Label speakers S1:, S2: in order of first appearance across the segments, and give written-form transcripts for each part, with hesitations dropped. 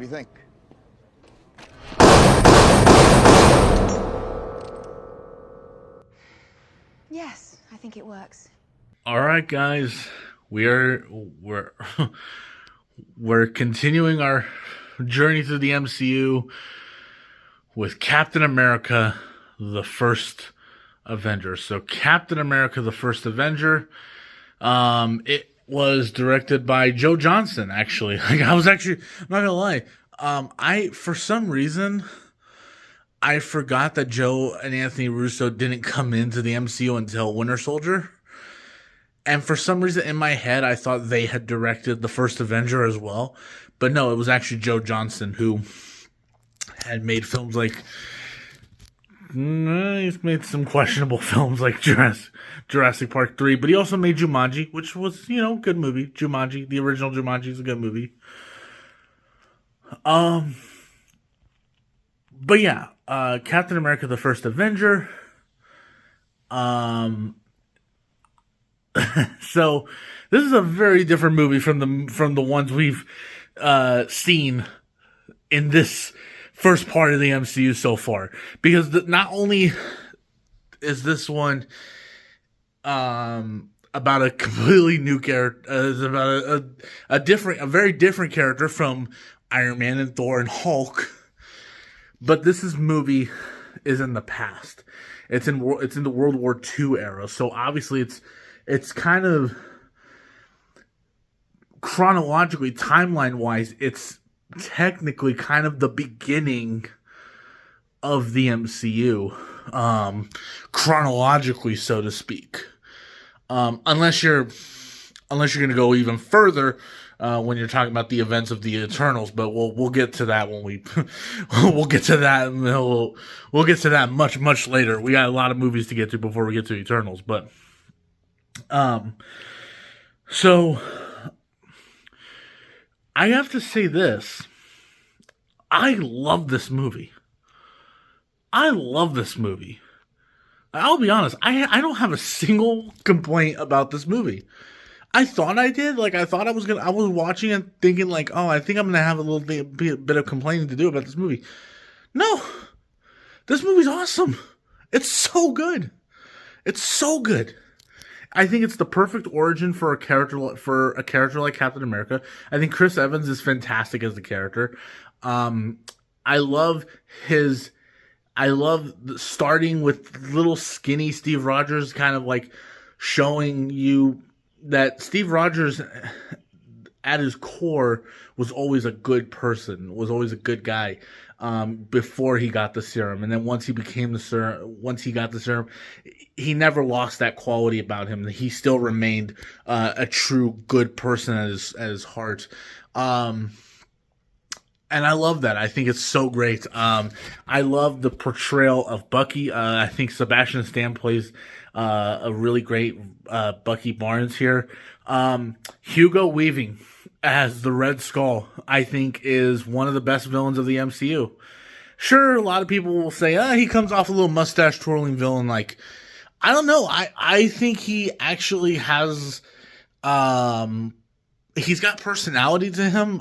S1: do you think?
S2: Yes, I think it works.
S3: All right, guys, we're we're continuing our journey through the MCU with Captain America, the First Avenger. So, Captain America, the First Avenger. It was directed by Joe Johnston. Actually, I'm not gonna lie. For some reason, I forgot that Joe and Anthony Russo didn't come into the MCU until Winter Soldier. And for some reason in my head, I thought they had directed the first Avenger as well. But no, it was actually Joe Johnston who had made films like... he's made some questionable films like Jurassic Park 3. But he also made Jumanji, which was, a good movie. Jumanji, the original Jumanji is a good movie. But yeah, Captain America, the First Avenger. So this is a very different movie from the ones we've seen in this first part of the MCU so far, because not only is this one about a completely new character, is about a very different character from Iron Man and Thor and Hulk, but movie is in the past. It's in the World War II era, so obviously it's kind of chronologically, timeline-wise, it's technically kind of the beginning of the MCU, chronologically, so to speak. Unless you're going to go even further when you're talking about the events of the Eternals, but we'll get to that when we'll get to that, and we'll get to that much later. We got a lot of movies to get to before we get to Eternals, but. So I have to say this. I love this movie. I'll be honest. I don't have a single complaint about this movie. I thought I did. I was watching and thinking I think I'm going to have a little bit of complaining to do about this movie. No. This movie's awesome. It's so good. I think it's the perfect origin for a character like Captain America. I think Chris Evans is fantastic as the character. I love starting with little skinny Steve Rogers, kind of showing you that Steve Rogers at his core was always a good person, was always a good guy. Before he got the serum, and then once he got the serum, he never lost that quality about him. He still remained a true good person at his heart. And I love that. I think it's so great. I love the portrayal of Bucky. I think Sebastian Stan plays a really great Bucky Barnes here. Hugo Weaving as the Red Skull, I think, is one of the best villains of the MCU. Sure, a lot of people will say, he comes off a little mustache twirling villain. I don't know. I think he actually has, he's got personality to him.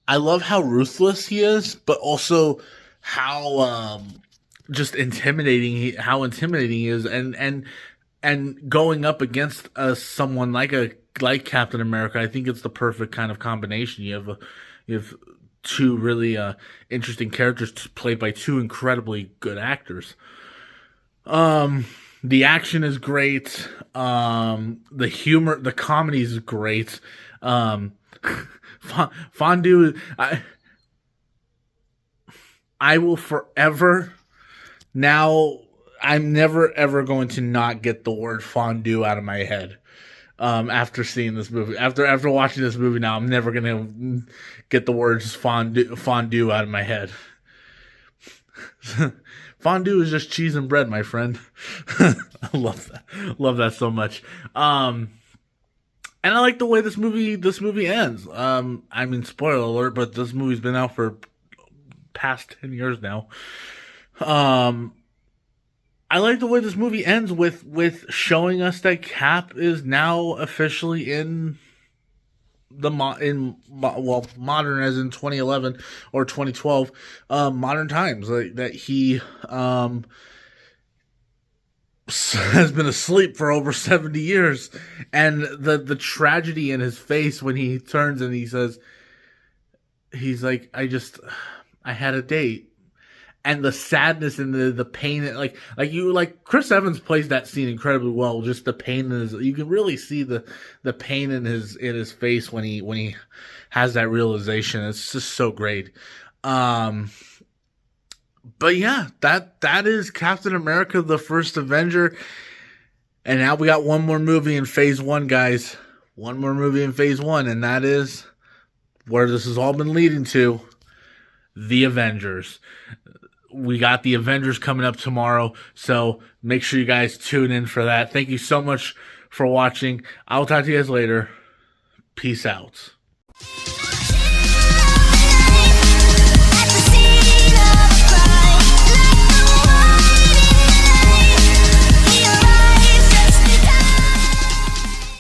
S3: I love how ruthless he is, but also how, just intimidating he is, and going up against someone like Captain America. I think it's the perfect kind of combination. You have two really interesting characters played by two incredibly good actors. The action is great. The humor, the comedy is great. Fondue. I will forever. Now, I'm never ever going to not get the word fondue out of my head. After seeing this movie, after watching this movie, now I'm never gonna get the words fondue out of my head. Fondue is just cheese and bread, my friend. I love that so much. And I like the way this movie ends. I mean, spoiler alert, but this movie's been out for past 10 years now. I like the way this movie ends with showing us that Cap is now officially in modern as in 2011 or 2012, modern times, like that he has been asleep for over 70 years, and the tragedy in his face when he turns and he says, he's like, I had a date. And the sadness and the pain, like Chris Evans plays that scene incredibly well. Just the pain in his, you can really see the pain in his face when he has that realization. It's just so great. But yeah, that is Captain America: The First Avenger. And now we got one more movie in Phase 1, guys. One more movie in Phase 1, and that is where this has all been leading to: the Avengers. We got the Avengers coming up tomorrow, so make sure you guys tune in for that. Thank you so much for watching. I'll talk to you guys later. Peace out.